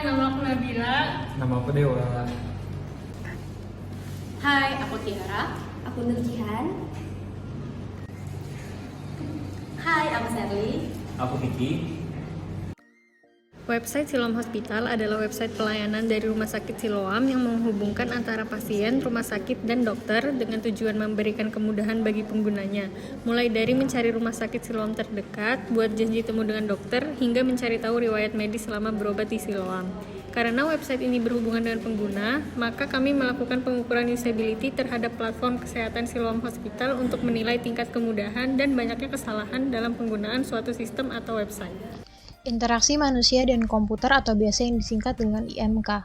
nama aku Nabila. Nama aku Dewa. Hai, aku Tiara. Aku Nurjihan. Hai, aku Sherly. Aku Kiki. Website Siloam Hospital adalah website pelayanan dari Rumah Sakit Siloam yang menghubungkan antara pasien, rumah sakit, dan dokter dengan tujuan memberikan kemudahan bagi penggunanya, mulai dari mencari rumah sakit Siloam terdekat, buat janji temu dengan dokter, hingga mencari tahu riwayat medis selama berobat di Siloam. Karena website ini berhubungan dengan pengguna, maka kami melakukan pengukuran usability terhadap platform kesehatan Siloam Hospital untuk menilai tingkat kemudahan dan banyaknya kesalahan dalam penggunaan suatu sistem atau website. Interaksi manusia dan komputer atau biasa yang disingkat dengan IMK.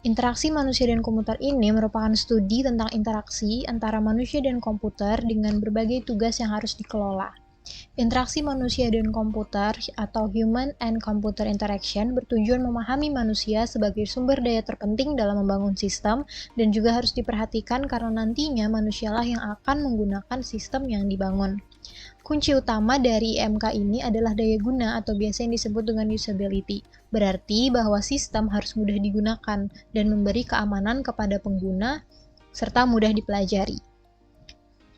Interaksi manusia dan komputer ini merupakan studi tentang interaksi antara manusia dan komputer dengan berbagai tugas yang harus dikelola. Interaksi manusia dan komputer atau Human and Computer Interaction bertujuan memahami manusia sebagai sumber daya terpenting dalam membangun sistem dan juga harus diperhatikan karena nantinya manusialah yang akan menggunakan sistem yang dibangun. Kunci utama dari IMK ini adalah daya guna atau biasa yang disebut dengan usability. Berarti bahwa sistem harus mudah digunakan dan memberi keamanan kepada pengguna serta mudah dipelajari.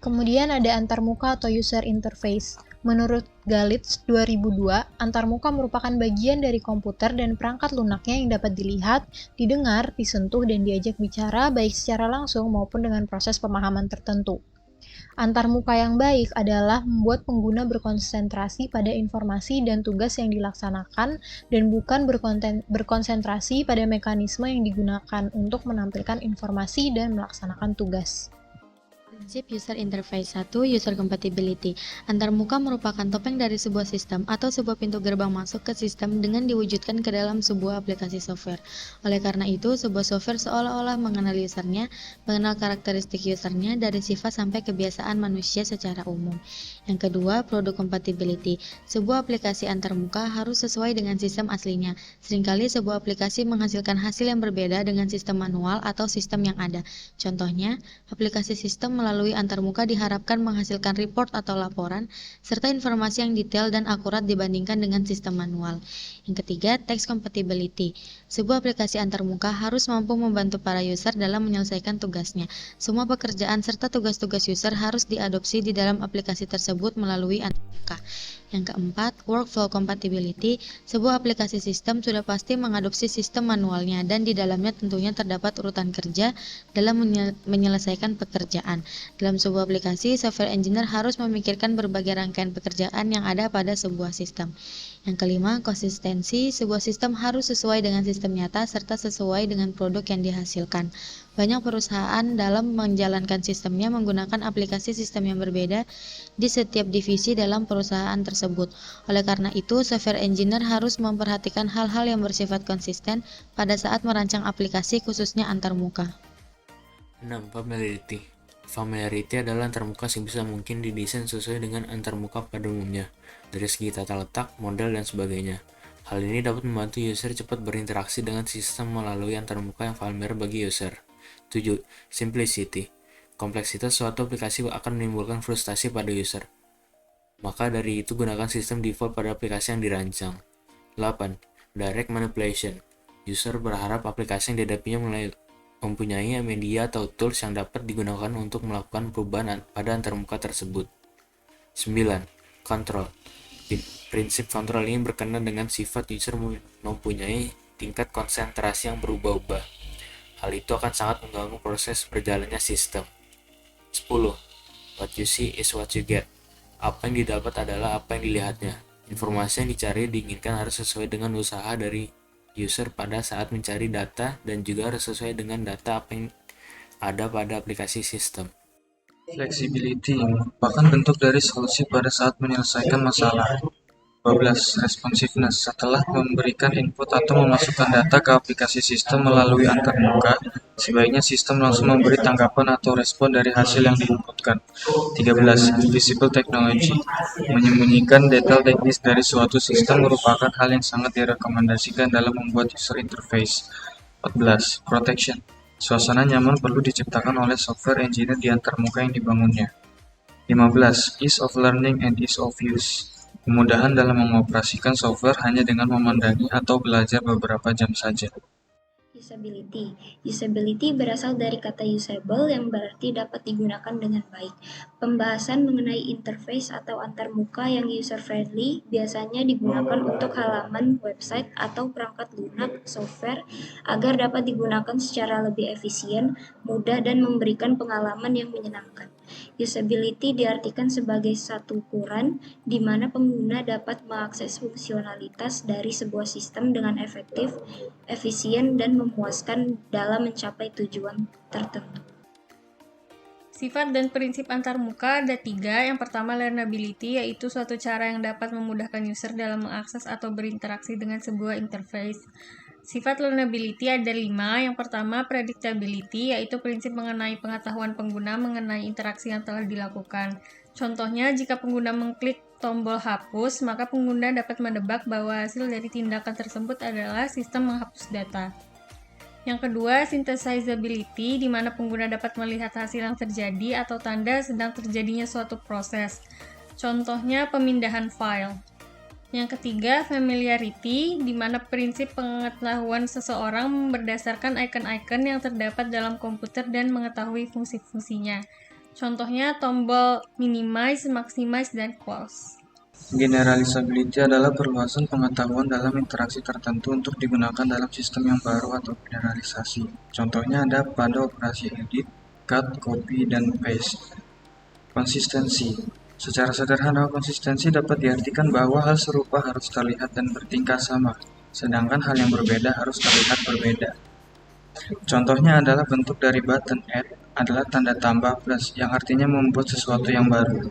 Kemudian ada antarmuka atau user interface. Menurut Galitz 2002, antarmuka merupakan bagian dari komputer dan perangkat lunaknya yang dapat dilihat, didengar, disentuh, dan diajak bicara baik secara langsung maupun dengan proses pemahaman tertentu. Antarmuka yang baik adalah membuat pengguna berkonsentrasi pada informasi dan tugas yang dilaksanakan dan bukan berkonsentrasi pada mekanisme yang digunakan untuk menampilkan informasi dan melaksanakan tugas. Prinsip User Interface 1. User Compatibility. Antarmuka merupakan topeng dari sebuah sistem atau sebuah pintu gerbang masuk ke sistem dengan diwujudkan ke dalam sebuah aplikasi software. Oleh karena itu, sebuah software seolah-olah mengenal usernya, mengenal karakteristik usernya dari sifat sampai kebiasaan manusia secara umum. Yang kedua, Product Compatibility. Sebuah aplikasi antarmuka harus sesuai dengan sistem aslinya. Seringkali sebuah aplikasi menghasilkan hasil yang berbeda dengan sistem manual atau sistem yang ada. Contohnya, aplikasi sistem melalui antarmuka diharapkan menghasilkan report atau laporan, serta informasi yang detail dan akurat dibandingkan dengan sistem manual. Yang ketiga, Text Compatibility. Sebuah aplikasi antarmuka harus mampu membantu para user dalam menyelesaikan tugasnya. Semua pekerjaan serta tugas-tugas user harus diadopsi di dalam aplikasi tersebut melalui antarmuka. Yang keempat, Workflow Compatibility. Sebuah aplikasi sistem sudah pasti mengadopsi sistem manualnya dan di dalamnya tentunya terdapat urutan kerja dalam menyelesaikan pekerjaan. Dalam sebuah aplikasi, software engineer harus memikirkan berbagai rangkaian pekerjaan yang ada pada sebuah sistem. Yang kelima, konsistensi. Sebuah sistem harus sesuai dengan sistem nyata serta sesuai dengan produk yang dihasilkan. Banyak perusahaan dalam menjalankan sistemnya menggunakan aplikasi sistem yang berbeda di setiap divisi dalam perusahaan tersebut. Oleh karena itu, software engineer harus memperhatikan hal-hal yang bersifat konsisten pada saat merancang aplikasi khususnya antarmuka. 6. Familiarity. Familiarity adalah antarmuka sebisa mungkin didesain sesuai dengan antarmuka pada umumnya, dari segi tata letak, model, dan sebagainya. Hal ini dapat membantu user cepat berinteraksi dengan sistem melalui antarmuka yang familiar bagi user. 7. Simplicity. Kompleksitas suatu aplikasi akan menimbulkan frustasi pada user. Maka dari itu gunakan sistem default pada aplikasi yang dirancang. 8. Direct Manipulation. User berharap aplikasi yang dihadapinya mempunyai media atau tools yang dapat digunakan untuk melakukan perubahan pada antarmuka tersebut. 9. Control. Prinsip kontrol ini berkenaan dengan sifat user mempunyai tingkat konsentrasi yang berubah-ubah. Hal itu akan sangat mengganggu proses berjalannya sistem. 10. What you see is what you get. Apa yang didapat adalah apa yang dilihatnya. Informasi yang dicari diinginkan harus sesuai dengan usaha dari user pada saat mencari data dan juga harus sesuai dengan data apa yang ada pada aplikasi sistem. Flexibility merupakan bentuk dari solusi pada saat menyelesaikan masalah. 12. Responsiveness. Setelah memberikan input atau memasukkan data ke aplikasi sistem melalui antarmuka, sebaiknya sistem langsung memberi tanggapan atau respon dari hasil yang diinputkan. 13. Invisible Technology. Menyembunyikan detail teknis dari suatu sistem merupakan hal yang sangat direkomendasikan dalam membuat user interface. 14. Protection. Suasana nyaman perlu diciptakan oleh software engineer di antarmuka yang dibangunnya. 15. Ease of learning and ease of use. Kemudahan dalam mengoperasikan software hanya dengan memandangi atau belajar beberapa jam saja. Usability. Usability berasal dari kata usable yang berarti dapat digunakan dengan baik. Pembahasan mengenai interface atau antarmuka yang user-friendly biasanya digunakan untuk halaman website atau perangkat lunak software agar dapat digunakan secara lebih efisien, mudah, dan memberikan pengalaman yang menyenangkan. Usability diartikan sebagai satu ukuran di mana pengguna dapat mengakses fungsionalitas dari sebuah sistem dengan efektif, efisien, dan memuaskan dalam mencapai tujuan tertentu. Sifat dan prinsip antarmuka ada 3. Yang pertama, learnability, yaitu suatu cara yang dapat memudahkan user dalam mengakses atau berinteraksi dengan sebuah interface. Sifat learnability ada 5. Yang pertama, predictability, yaitu prinsip mengenai pengetahuan pengguna mengenai interaksi yang telah dilakukan. Contohnya, jika pengguna mengklik tombol hapus, maka pengguna dapat menebak bahwa hasil dari tindakan tersebut adalah sistem menghapus data. Yang kedua, synthesizability, di mana pengguna dapat melihat hasil yang terjadi atau tanda sedang terjadinya suatu proses. Contohnya, pemindahan file. Yang ketiga, familiarity, di mana prinsip pengetahuan seseorang berdasarkan icon-icon yang terdapat dalam komputer dan mengetahui fungsi-fungsinya. Contohnya, tombol minimize, maximize, dan close. Generalisability adalah perluasan pengetahuan dalam interaksi tertentu untuk digunakan dalam sistem yang baru atau generalisasi. Contohnya ada pada operasi edit, cut, copy, dan paste. Konsistensi. Secara sederhana, konsistensi dapat diartikan bahwa hal serupa harus terlihat dan bertingkah sama, sedangkan hal yang berbeda harus terlihat berbeda. Contohnya adalah bentuk dari button add adalah tanda tambah plus yang artinya membuat sesuatu yang baru.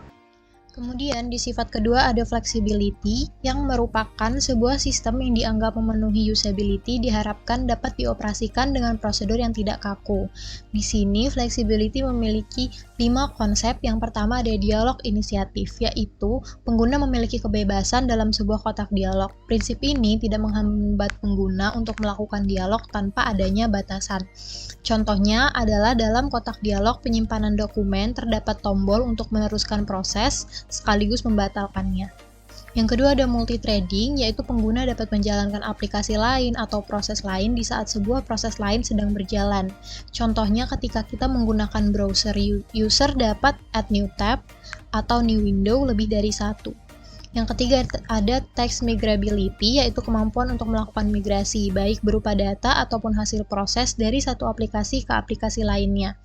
Kemudian di sifat kedua ada flexibility yang merupakan sebuah sistem yang dianggap memenuhi usability diharapkan dapat dioperasikan dengan prosedur yang tidak kaku. Di sini flexibility memiliki 5 konsep. Yang pertama ada dialog inisiatif, yaitu pengguna memiliki kebebasan dalam sebuah kotak dialog. Prinsip ini tidak menghambat pengguna untuk melakukan dialog tanpa adanya batasan. Contohnya adalah dalam kotak dialog penyimpanan dokumen terdapat tombol untuk meneruskan proses sekaligus membatalkannya. Yang kedua ada multithreading, yaitu pengguna dapat menjalankan aplikasi lain atau proses lain di saat sebuah proses lain sedang berjalan. Contohnya ketika kita menggunakan browser, user dapat add new tab atau new window lebih dari satu. Yang ketiga ada text migrability, yaitu kemampuan untuk melakukan migrasi, baik berupa data ataupun hasil proses dari satu aplikasi ke aplikasi lainnya.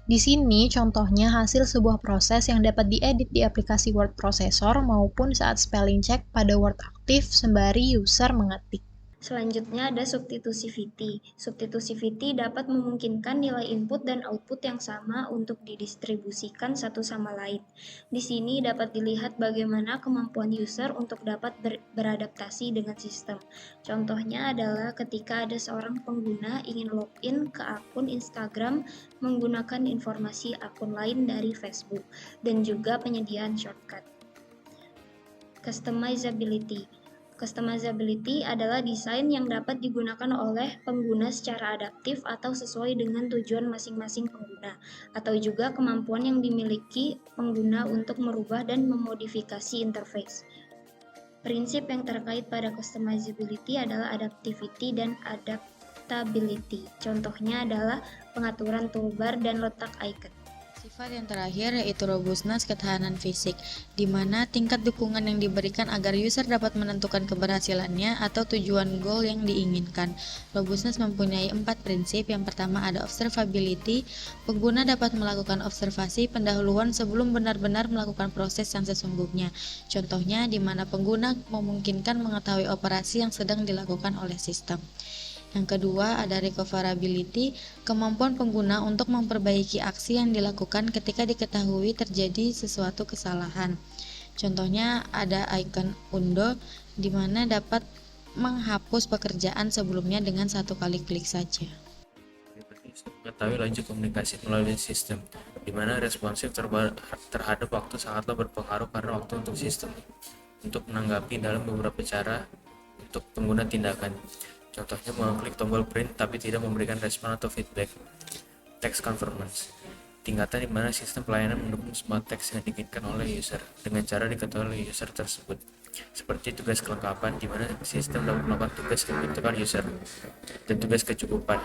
Di sini contohnya hasil sebuah proses yang dapat diedit di aplikasi word processor maupun saat spelling check pada Word aktif sembari user mengetik. Selanjutnya ada substitutivity. Substitutivity dapat memungkinkan nilai input dan output yang sama untuk didistribusikan satu sama lain. Di sini dapat dilihat bagaimana kemampuan user untuk dapat beradaptasi dengan sistem. Contohnya adalah ketika ada seorang pengguna ingin login ke akun Instagram menggunakan informasi akun lain dari Facebook, dan juga penyediaan shortcut. Customizability adalah desain yang dapat digunakan oleh pengguna secara adaptif atau sesuai dengan tujuan masing-masing pengguna, atau juga kemampuan yang dimiliki pengguna untuk merubah dan memodifikasi interface. Prinsip yang terkait pada customizability adalah adaptivity dan adaptability. Contohnya adalah pengaturan toolbar dan letak icon. Sifat yang terakhir yaitu robustness, ketahanan fisik, di mana tingkat dukungan yang diberikan agar user dapat menentukan keberhasilannya atau tujuan goal yang diinginkan. Robustness mempunyai 4 prinsip. Yang pertama ada observability, pengguna dapat melakukan observasi pendahuluan sebelum benar-benar melakukan proses yang sesungguhnya. Contohnya di mana pengguna memungkinkan mengetahui operasi yang sedang dilakukan oleh sistem. Yang kedua ada recoverability, kemampuan pengguna untuk memperbaiki aksi yang dilakukan ketika diketahui terjadi sesuatu kesalahan. Contohnya ada icon undo, di mana dapat menghapus pekerjaan sebelumnya dengan satu kali klik saja. Mengetahui laju komunikasi melalui sistem, di mana responsif terhadap waktu sangatlah berpengaruh karena waktu untuk sistem untuk menanggapi dalam beberapa cara untuk pengguna tindakan. Contohnya mengklik tombol print tapi tidak memberikan respon atau feedback. Text conformance, tingkatan di mana sistem pelayanan mendukung semua teks yang diinginkan oleh user dengan cara diketahui oleh user tersebut. seperti tugas kelengkapan, di mana sistem dapat melakukan tugas kebutuhan user, dan tugas kecukupan,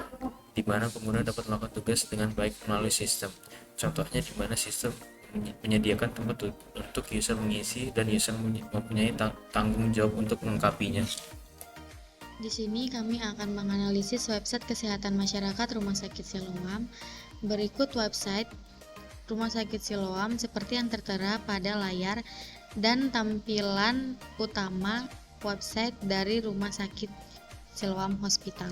di mana pengguna dapat melakukan tugas dengan baik melalui sistem. Contohnya di mana sistem menyediakan tempat untuk user mengisi dan user mempunyai tanggung jawab untuk melengkapinya. Di sini kami akan menganalisis website kesehatan masyarakat Rumah Sakit Siloam. Berikut website Rumah Sakit Siloam seperti yang tertera pada layar dan tampilan utama website dari Rumah Sakit Siloam Hospital.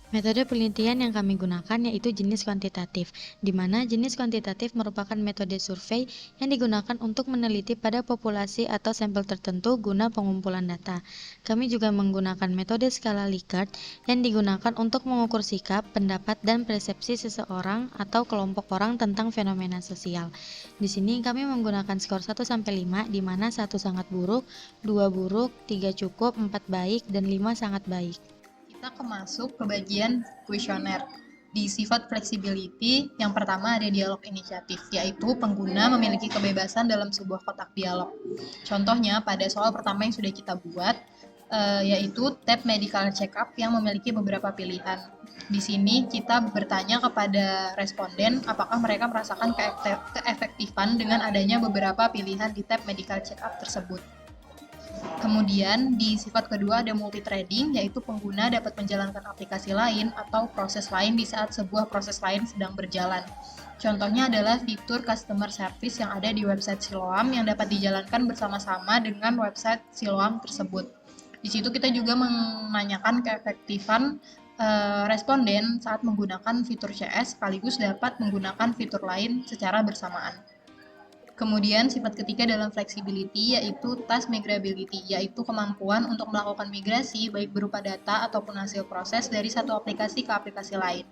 Metode penelitian yang kami gunakan yaitu jenis kuantitatif, di mana jenis kuantitatif merupakan metode survei yang digunakan untuk meneliti pada populasi atau sampel tertentu guna pengumpulan data. Kami juga menggunakan metode skala Likert yang digunakan untuk mengukur sikap, pendapat, dan persepsi seseorang atau kelompok orang tentang fenomena sosial. Di sini kami menggunakan skor 1-5, di mana 1 sangat buruk, 2 buruk, 3 cukup, 4 baik, dan 5 sangat baik. Kita masuk ke bagian kuesioner. Di sifat flexibility, yang pertama ada dialog inisiatif, yaitu pengguna memiliki kebebasan dalam sebuah kotak dialog. Contohnya pada soal pertama yang sudah kita buat, yaitu tab medical check-up yang memiliki beberapa pilihan. Di sini kita bertanya kepada responden apakah mereka merasakan keefektifan dengan adanya beberapa pilihan di tab medical check-up tersebut. Kemudian di sifat kedua ada multithreading, yaitu pengguna dapat menjalankan aplikasi lain atau proses lain di saat sebuah proses lain sedang berjalan. Contohnya adalah fitur customer service yang ada di website Siloam yang dapat dijalankan bersama-sama dengan website Siloam tersebut. Di situ kita juga menanyakan keefektifan responden saat menggunakan fitur CS sekaligus dapat menggunakan fitur lain secara bersamaan. Kemudian sifat ketiga dalam flexibility yaitu task migrability, yaitu kemampuan untuk melakukan migrasi baik berupa data ataupun hasil proses dari satu aplikasi ke aplikasi lain.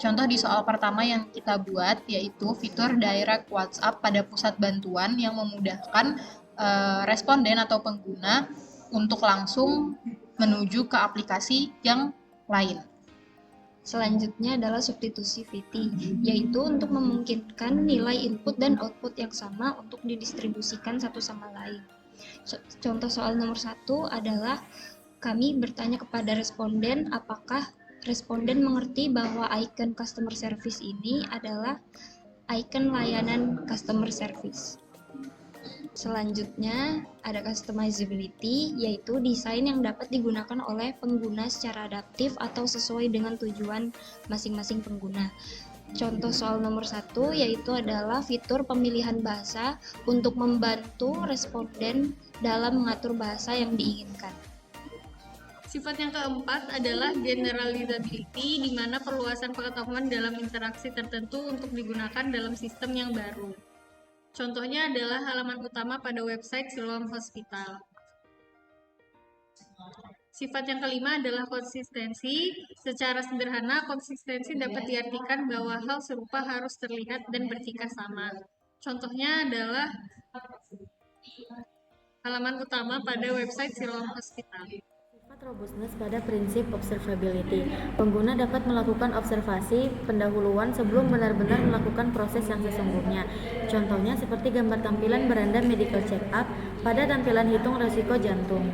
Contoh di soal pertama yang kita buat yaitu fitur direct WhatsApp pada pusat bantuan yang memudahkan responden atau pengguna untuk langsung menuju ke aplikasi yang lain. Selanjutnya adalah substitutivity, yaitu untuk memungkinkan nilai input dan output yang sama untuk didistribusikan satu sama lain. Contoh soal nomor 1 adalah kami bertanya kepada responden apakah responden mengerti bahwa icon customer service ini adalah icon layanan customer service. Selanjutnya ada customizability, yaitu desain yang dapat digunakan oleh pengguna secara adaptif atau sesuai dengan tujuan masing-masing pengguna. Contoh soal nomor 1 yaitu adalah fitur pemilihan bahasa untuk membantu responden dalam mengatur bahasa yang diinginkan. Sifat yang keempat adalah generalizability, di mana perluasan pengetahuan dalam interaksi tertentu untuk digunakan dalam sistem yang baru. Contohnya adalah halaman utama pada website Siloam Hospital. Sifat yang kelima adalah konsistensi. Secara sederhana, konsistensi dapat diartikan bahwa hal serupa harus terlihat dan bertingkah sama. Contohnya adalah halaman utama pada website Siloam Hospital. Sifat robustness pada prinsip observability. Pengguna dapat melakukan observasi pendahuluan sebelum benar-benar melakukan proses yang sesungguhnya. Contohnya seperti gambar tampilan beranda medical check-up pada tampilan hitung resiko jantung.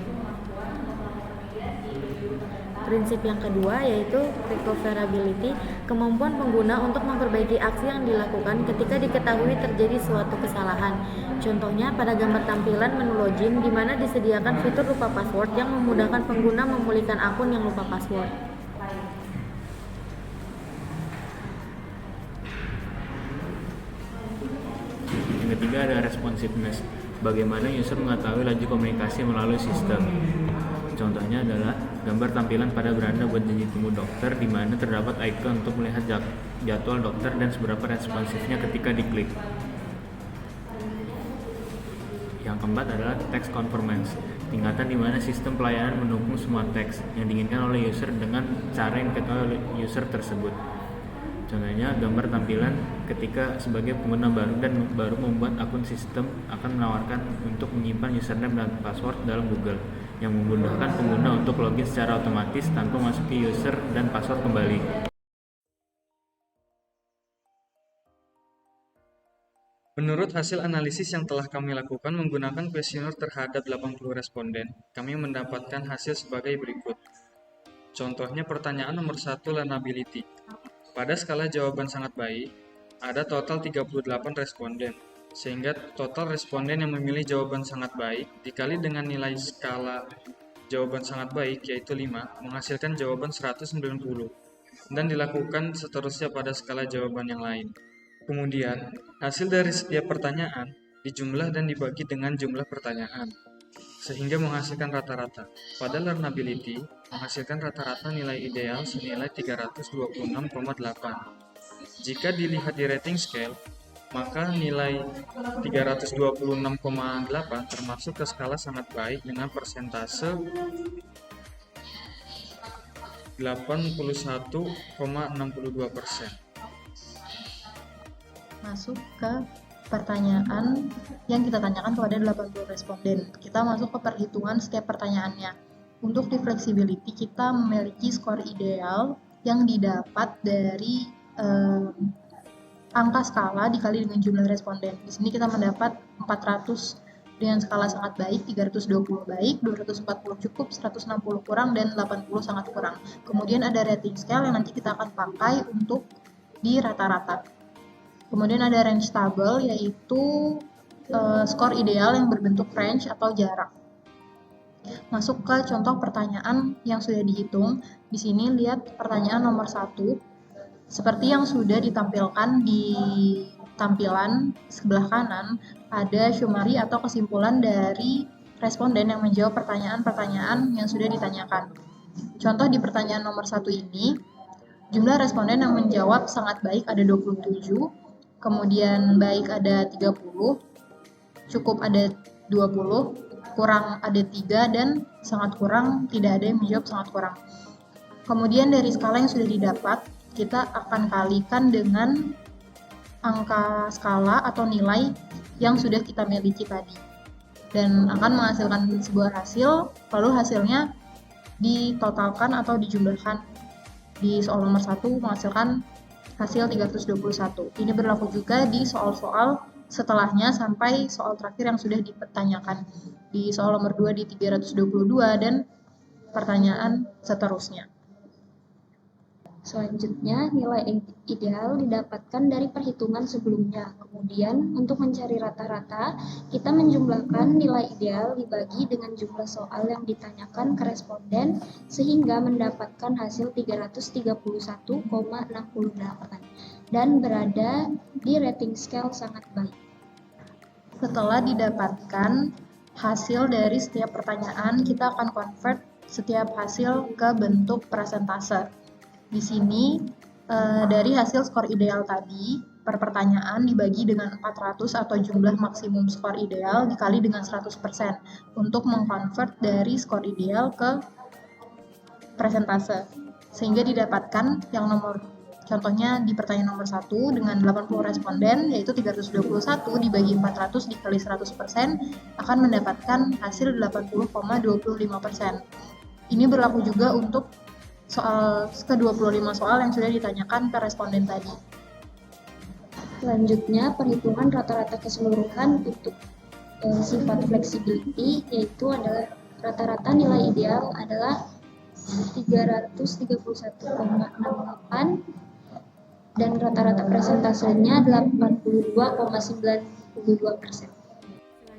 Prinsip yang kedua yaitu recoverability, kemampuan pengguna untuk memperbaiki aksi yang dilakukan ketika diketahui terjadi suatu kesalahan. Contohnya pada gambar tampilan menu login di mana disediakan fitur lupa password yang memudahkan pengguna memulihkan akun yang lupa password. Yang ketiga ada responsiveness, bagaimana user mengetahui laju komunikasi melalui sistem. Contohnya adalah gambar tampilan pada beranda buat janji temu dokter di mana terdapat icon untuk melihat jadwal dokter dan seberapa responsifnya ketika diklik. Yang keempat adalah text conformance, tingkatan di mana sistem pelayanan mendukung semua teks yang diinginkan oleh user dengan cara yang diketahui oleh user tersebut. Contohnya gambar tampilan ketika sebagai pengguna baru dan baru membuat akun sistem akan menawarkan untuk menyimpan username dan password dalam Google yang memudahkan pengguna untuk login secara otomatis tanpa masuki user dan password kembali. Menurut hasil analisis yang telah kami lakukan menggunakan kuesioner terhadap 80 responden, kami mendapatkan hasil sebagai berikut. Contohnya pertanyaan nomor 1 learnability. Pada skala jawaban sangat baik, ada total 38 responden, sehingga total responden yang memilih jawaban sangat baik dikali dengan nilai skala jawaban sangat baik yaitu 5 menghasilkan jawaban 190 dan dilakukan seterusnya pada skala jawaban yang lain. Kemudian, hasil dari setiap pertanyaan dijumlah dan dibagi dengan jumlah pertanyaan, sehingga menghasilkan rata-rata. Pada learnability, menghasilkan rata-rata nilai ideal senilai 326,8. Jika dilihat di rating scale, maka nilai 326,8 termasuk ke skala sangat baik dengan persentase 81,62%. Masuk ke pertanyaan yang kita tanyakan kepada 80 responden. Kita masuk ke perhitungan setiap pertanyaannya. Untuk di flexibility, kita memiliki skor ideal yang didapat dari angka skala dikali dengan jumlah responden. Di sini kita mendapat 400 dengan skala sangat baik, 320 baik, 240 cukup, 160 kurang, dan 80 sangat kurang. Kemudian ada rating scale yang nanti kita akan pakai untuk di rata-rata. Kemudian ada range table, yaitu skor ideal yang berbentuk range atau jarak. Masuk ke contoh pertanyaan yang sudah dihitung. Di sini lihat pertanyaan nomor 1. Seperti yang sudah ditampilkan di tampilan sebelah kanan, ada summary atau kesimpulan dari responden yang menjawab pertanyaan-pertanyaan yang sudah ditanyakan. Contoh di pertanyaan nomor 1 ini, jumlah responden yang menjawab sangat baik ada 27, kemudian baik ada 30, cukup ada 20, kurang ada 3, dan sangat kurang tidak ada yang menjawab sangat kurang. Kemudian dari skala yang sudah didapat, kita akan kalikan dengan angka skala atau nilai yang sudah kita miliki tadi. Dan akan menghasilkan sebuah hasil, lalu hasilnya ditotalkan atau dijumlahkan. Di soal nomor 1 menghasilkan hasil 321. Ini berlaku juga di soal-soal setelahnya sampai soal terakhir yang sudah dipertanyakan. Di soal nomor 2 di 322 dan pertanyaan seterusnya. Selanjutnya, nilai ideal didapatkan dari perhitungan sebelumnya. Kemudian, untuk mencari rata-rata, kita menjumlahkan nilai ideal dibagi dengan jumlah soal yang ditanyakan ke responden sehingga mendapatkan hasil 331,68 dan berada di rating scale sangat baik. Setelah didapatkan hasil dari setiap pertanyaan, kita akan convert setiap hasil ke bentuk persentase. Di sini dari hasil skor ideal tadi per pertanyaan dibagi dengan 400 atau jumlah maksimum skor ideal dikali dengan 100% untuk mengkonvert dari skor ideal ke persentase. Sehingga didapatkan yang contohnya di pertanyaan nomor 1 dengan 80 responden yaitu 321 dibagi 400 dikali 100% akan mendapatkan hasil 80,25%. Ini berlaku juga untuk soal ke-25 soal yang sudah ditanyakan ke responden tadi. Selanjutnya, perhitungan rata-rata keseluruhan untuk sifat flexibility, yaitu adalah rata-rata nilai ideal adalah 331,68 dan rata-rata presentasenya 82,92%.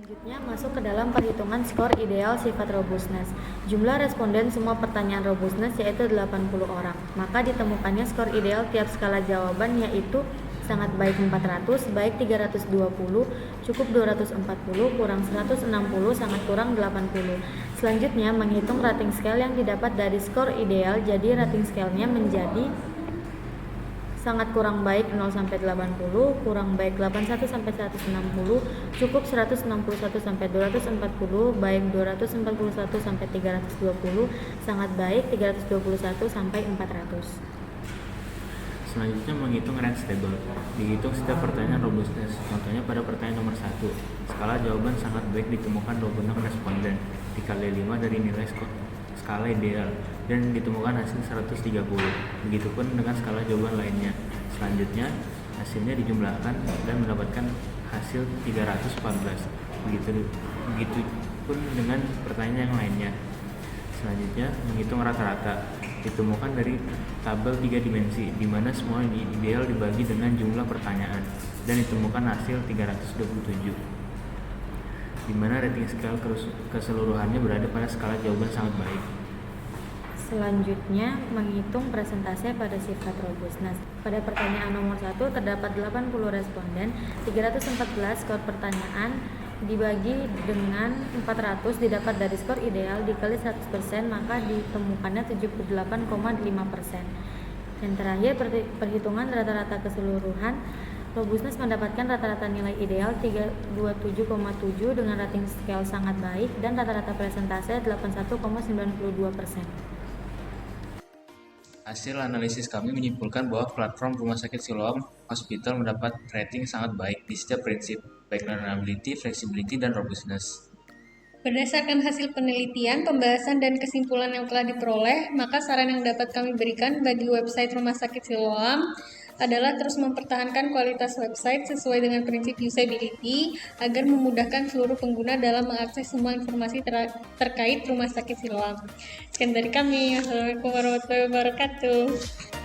Selanjutnya masuk ke dalam perhitungan skor ideal sifat robustness. Jumlah responden semua pertanyaan robustness yaitu 80 orang. Maka ditemukannya skor ideal tiap skala jawaban yaitu sangat baik 400, baik 320, cukup 240, kurang 160, sangat kurang 80. Selanjutnya menghitung rating scale yang didapat dari skor ideal, jadi rating scale-nya menjadi sangat kurang baik 0 sampai 80, kurang baik 81 sampai 160, cukup 161 sampai 240, baik 241 sampai 320, sangat baik 321 sampai 400. Selanjutnya menghitung range table. Dihitung setiap pertanyaan robustness. Contohnya pada pertanyaan nomor 1, skala jawaban sangat baik ditemukan 26 responden dikali 5 dari nilai skala ideal dan ditemukan hasil 130. Begitupun dengan skala jawaban lainnya. Selanjutnya hasilnya dijumlahkan dan mendapatkan hasil 314. Begitu pun dengan pertanyaan yang lainnya. Selanjutnya, menghitung rata-rata. Ditemukan dari tabel 3 dimensi, di mana semua ideal dibagi dengan jumlah pertanyaan, dan ditemukan hasil 327, di mana rating skala keseluruhannya berada pada skala jawaban sangat baik. Selanjutnya, menghitung presentase pada sifat robustness. Pada pertanyaan nomor 1 terdapat 80 responden, 314 skor pertanyaan dibagi dengan 400 didapat dari skor ideal dikali 100%, maka ditemukannya 78,5%. Dan terakhir, perhitungan rata-rata keseluruhan. Robustness mendapatkan rata-rata nilai ideal 327,7 dengan rating scale sangat baik dan rata-rata presentase 81,92%. Hasil analisis kami menyimpulkan bahwa platform Rumah Sakit Siloam Hospital mendapat rating sangat baik di setiap prinsip, baik learnability, flexibility, dan robustness. Berdasarkan hasil penelitian, pembahasan, dan kesimpulan yang telah diperoleh, maka saran yang dapat kami berikan bagi website Rumah Sakit Siloam adalah terus mempertahankan kualitas website sesuai dengan prinsip usability agar memudahkan seluruh pengguna dalam mengakses semua informasi terkait Rumah Sakit Siloam. Sekian dari kami. Wassalamualaikum warahmatullahi wabarakatuh.